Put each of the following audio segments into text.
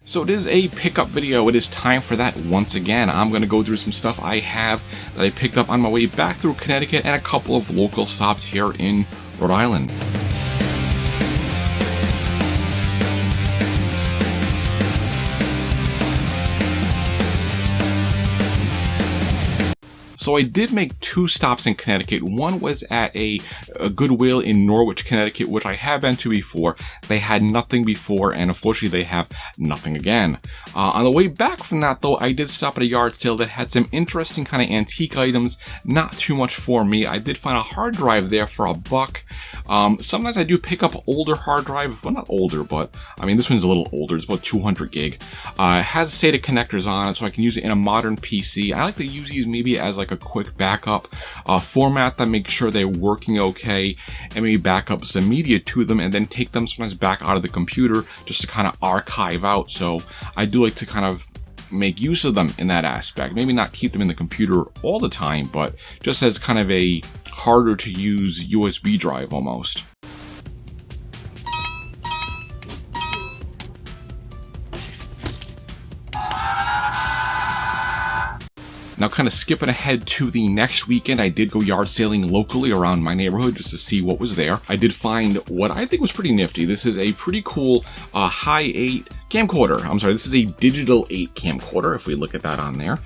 So it is a pickup video. It is time for that once again. I'm going to go through some stuff I have that I picked up on my way back through Connecticut and a couple of local stops here in Rhode Island. So I did make two stops in Connecticut. One was at a Goodwill in Norwich, Connecticut, which I have been to before. They had nothing before, and unfortunately they have nothing again. On the way back from that, though, I did stop at a yard sale that had some interesting kind of antique items. Not too much for me. I did find a hard drive there for $1. Sometimes I do pick up older hard drives. Well, not older, but I mean, this one's a little older. It's about 200 gig. It has SATA connectors on it, so I can use it in a modern PC. I like to use these maybe as like a quick backup, format them, make sure they're working okay, and maybe back up some media to them, and then take them sometimes back out of the computer just to kind of archive out. So I do like to kind of make use of them in that aspect. Maybe not keep them in the computer all the time, but just as kind of a harder to use USB drive almost. Now, kind of skipping ahead to the next weekend, I did go yard sailing locally around my neighborhood just to see what was there. I did find what I think was pretty nifty. This is a pretty cool Hi8 camcorder. I'm sorry, this is a Digital 8 camcorder, if we look at that on there.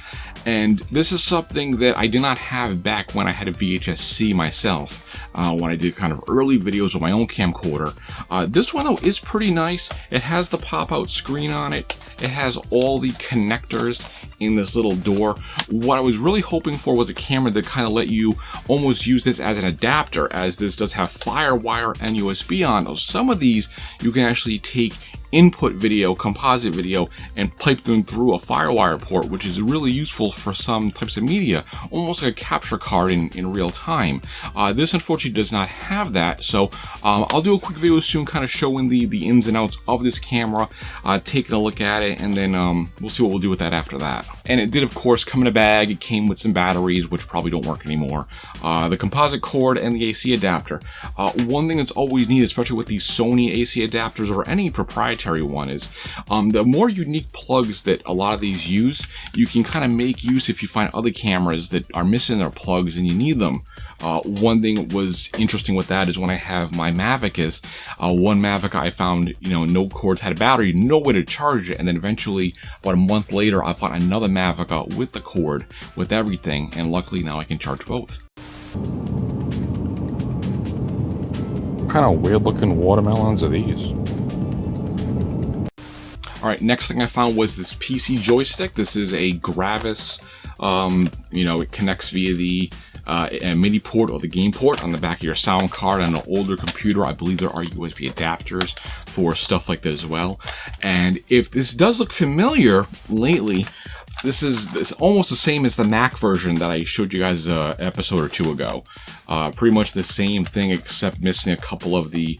And this is something that I did not have back when I had a VHS-C myself, when I did kind of early videos with my own camcorder. This one, though, is pretty nice. It has the pop-out screen on it. It has all the connectors in this little door. What I was really hoping for was a camera that kind of let you almost use this as an adapter, as this does have FireWire and USB on. Some of these you can actually take input video, composite video, and pipe them through a FireWire port, which is really useful for some types of media, almost like a capture card in real time. This unfortunately does not have that, so I'll do a quick video soon kind of showing the ins and outs of this camera, taking a look at it, and then we'll see what we'll do with that after that. And it did, of course, come in a bag. It came with some batteries, which probably don't work anymore, the composite cord, and the AC adapter. One thing that's always neat, especially with these Sony AC adapters or any proprietary one, is the more unique plugs that a lot of these use, you can kind of make use if you find other cameras that are missing their plugs and you need them. One thing that was interesting with that is when I have my Mavic is, one Mavic I found, no cords had a battery, no way to charge it, and then eventually, about a month later, I found another Mavic with the cord, with everything, and luckily now I can charge both. What kind of weird looking watermelons are these? Alright, next thing I found was this PC joystick. This is a Gravis, it connects via the MIDI port or the game port on the back of your sound card. On an older computer, I believe there are USB adapters for stuff like that as well. And if this does look familiar lately, this is almost the same as the Mac version that I showed you guys an episode or two ago. Pretty much the same thing, except missing a couple of the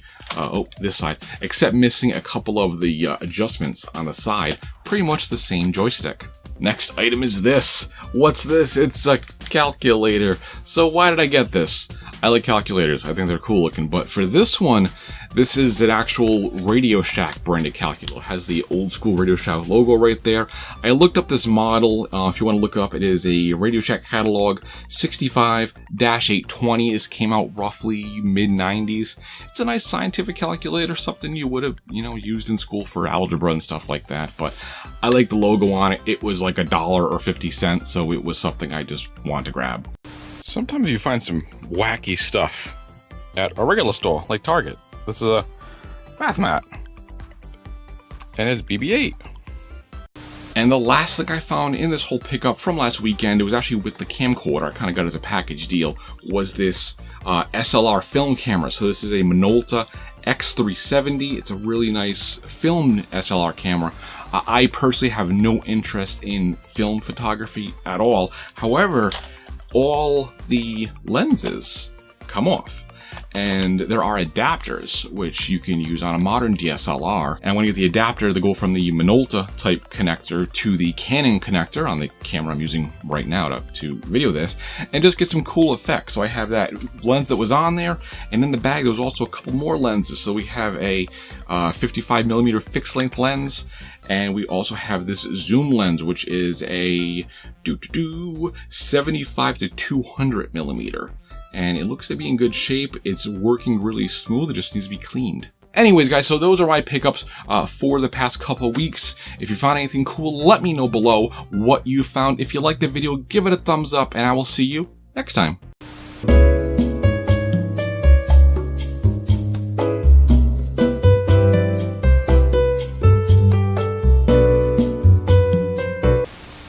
this side, except missing a couple of the adjustments on the side. Pretty much the same joystick. Next item is this. What's this? It's a calculator. So why did I get this? I like calculators. I think they're cool looking. But for this one, this is an actual Radio Shack branded calculator. It has the old school Radio Shack logo right there. I looked up this model. If you want to look up, it is a Radio Shack catalog 65-820. This came out roughly mid-90s. It's a nice scientific calculator, something you would have, used in school for algebra and stuff like that. But I like the logo on it. It was like $1 or 50 cents, so it was something I just wanted to grab. Sometimes you find some wacky stuff at a regular store, like Target. This is a bath mat, and it's BB-8. And the last thing I found in this whole pickup from last weekend, it was actually with the camcorder, I kind of got it as a package deal, was this SLR film camera. So this is a Minolta X370. It's a really nice film SLR camera. I personally have no interest in film photography at all. However, all the lenses come off. And there are adapters, which you can use on a modern DSLR. And when you get the adapter, they go from the Minolta type connector to the Canon connector on the camera I'm using right now to video this, and just get some cool effects. So I have that lens that was on there, and in the bag there was also a couple more lenses. So we have a 55mm fixed length lens, and we also have this zoom lens, which is a 75 to 200mm. And it looks to be in good shape. It's working really smooth. It just needs to be cleaned. Anyways, guys, so those are my pickups for the past couple weeks. If you found anything cool, let me know below what you found. If you liked the video, give it a thumbs up, and I will see you next time.